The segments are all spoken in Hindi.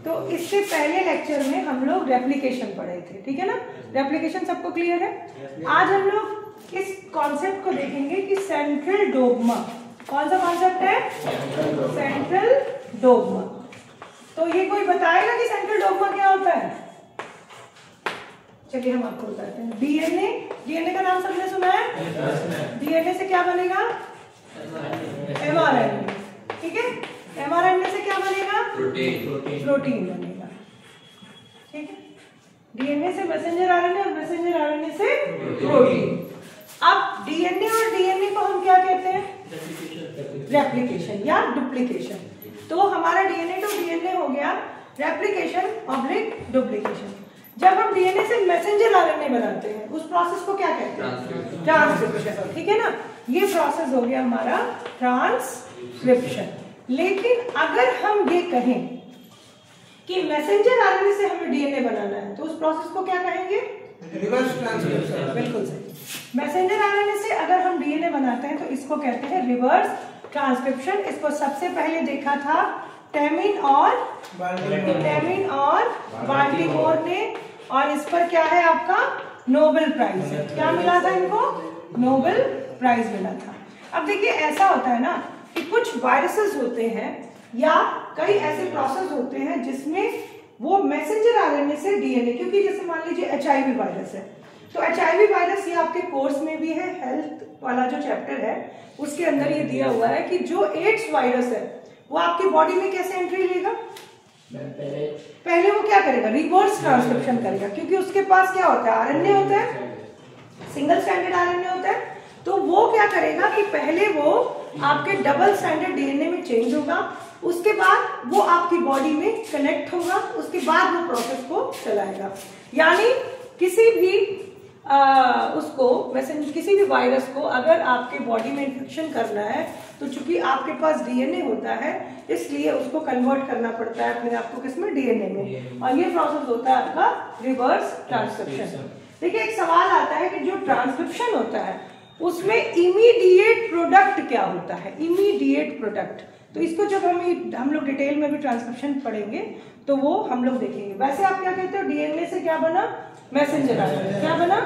तो इससे पहले लेक्चर में हम लोग रेप्लिकेशन पढ़े थे, ठीक है ना। रेप्लिकेशन सबको क्लियर है। आज हम लोग इस कॉन्सेप्ट को देखेंगे कि सेंट्रल डोग्मा। कौन सा कॉन्सेप्ट है? Central dogma. तो ये कोई बताएगा कि सेंट्रल डोग्मा क्या होता है? चलिए हम आपको बताते हैं। डीएनए, डीएनए का नाम सबने सुना है? डीएनए से क्या बनेगा? एमआरएनए, ठीक है। एमआरएनए से क्या बनेगा? प्रोटीन बनेगा, ठीक है। डीएनए से मैसेंजर आरएनए और मैसेंजर आरएनए से प्रोटीन। अब डीएनए और डीएनए को हम क्या कहते हैं? रेप्लिकेशन या डुप्लीकेशन। तो हमारा डीएनए टू डीएनए हो गया रेप्लिकेशन ऑब्लिक डुप्लीकेशन। जब हम डीएनए से मैसेंजर आरएनए बनाते हैं उस प्रोसेस को क्या कहते हैं? ट्रांसक्रिप्शन, ठीक है ना। ये प्रोसेस हो गया हमारा ट्रांसक्रिप्शन। लेकिन अगर हम ये कहें कि मैसेंजर आरएनए से हमें डीएनए बनाना है तो उस प्रोसेस को क्या कहेंगे? Reverse transcription. बिल्कुल सही। मैसेंजर आरएनए से अगर हम डीएनए बनाते हैं तो इसको कहते हैं रिवर्स ट्रांसक्रिप्शन। इसको सबसे पहले देखा था टेमिन और बाल्टीमोर ने, और इस पर क्या है आपका नोबेल प्राइज है। क्या मिला था इनको? नोबेल प्राइज मिला था। अब देखिए ऐसा होता है ना कि कुछ वायरसेस होते हैं या कई ऐसे प्रोसेस होते हैं जिसमें वो मैसेंजर आरएनए से डीएनए, क्योंकि जैसे मान लीजिए एचआईवी वायरस है, तो एचआईवी वायरस ये आपके कोर्स में भी है, हेल्थ वाला जो चैप्टर है उसके अंदर ये दिया हुआ है कि जो एड्स वायरस है वो आपकी बॉडी में कैसे एंट्री लेगा? पहले वो क्या करेगा? रिवर्स ट्रांसक्रिप्शन करेगा, क्योंकि उसके पास क्या होता है? आरएनए होता है, सिंगल स्ट्रैंडेड आरएनए होता है। तो वो क्या करेगा कि पहले वो आपके डबल स्ट्रैंडेड डीएनए में चेंज होगा, उसके बाद वो आपकी बॉडी में कनेक्ट होगा, उसके बाद वो प्रोसेस को चलाएगा। यानी किसी भी किसी भी वायरस को अगर आपके बॉडी में इन्फेक्शन करना है तो चूंकि आपके पास डीएनए होता है इसलिए उसको कन्वर्ट करना पड़ता है अपने आप को किसमें? डीएनए में, और ये प्रोसेस होता है आपका रिवर्स ट्रांसक्रिप्शन। देखिए एक सवाल आता है कि जो ट्रांसक्रिप्शन होता है उसमें इमीडिएट प्रोडक्ट क्या होता है? इमीडिएट प्रोडक्ट, तो इसको जब हम लोग डिटेल में भी ट्रांसक्रिप्शन पढ़ेंगे तो वो हम लोग देखेंगे। वैसे आप क्या कहते हो? डीएनए से क्या बना? Messenger RNA. क्या बना?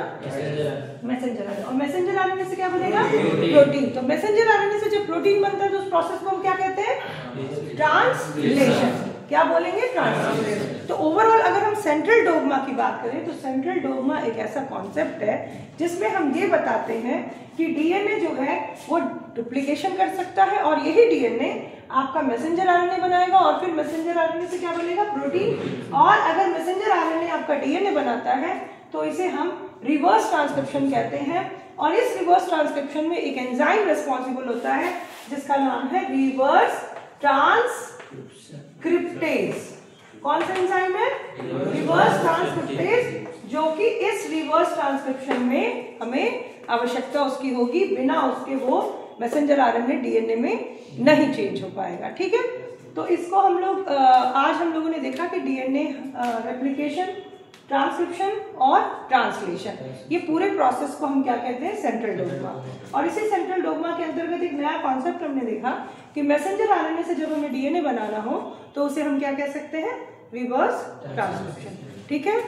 Messenger RNA. और मैसेंजर आरएनए से क्या बनेगा? प्रोटीन। तो मैसेंजर आरएनए से जब प्रोटीन बनता है तो उस प्रोसेस को हम क्या कहते हैं? ट्रांसलेशन। क्या बोलेंगे? ट्रांसलेशन। तो ओवरऑल अगर हम सेंट्रल डोग्मा की बात करें तो सेंट्रल डोग्मा एक ऐसा कॉन्सेप्ट है जिसमें हम ये बताते हैं कि डीएनए जो है वो डुप्लीकेशन कर सकता है और यही डीएनए आपका मैसेंजर आरएनए बनाएगा और फिर मैसेंजर आरएनए से क्या बनेगा? प्रोटीन। और अगर मैसेंजर आरएनए आपका डीएनए बनाता है तो इसे हम रिवर्स ट्रांसक्रिप्शन कहते हैं। और इस रिवर्स ट्रांसक्रिप्शन में एक एंजाइम रिस्पॉन्सिबल होता है जिसका नाम है रिवर्स ट्रांसक्रिप्टेज। कौन सा एंजाइम है? रिवर्स ट्रांसक्रिप्टेज, जो कि इस रिवर्स ट्रांसक्रिप्शन में हमें आवश्यकता उसकी होगी, बिना उसके वो मैसेंजर आरएनए डीएनए में नहीं चेंज हो पाएगा, ठीक है। तो इसको हम लोग आज हम लोगों ने देखा कि डीएनए रेप्लिकेशन, ट्रांसक्रिप्शन और ट्रांसलेशन, ये पूरे प्रोसेस को हम क्या कहते हैं? Central dogma. और इसी सेंट्रल डोग्मा के अंतर्गत एक नया कॉन्सेप्ट हमने देखा कि मैसेंजर आरएनए से जब हमें डीएनए बनाना हो तो उसे हम क्या कह सकते हैं? रिवर्स ट्रांसक्रिप्शन, ठीक है।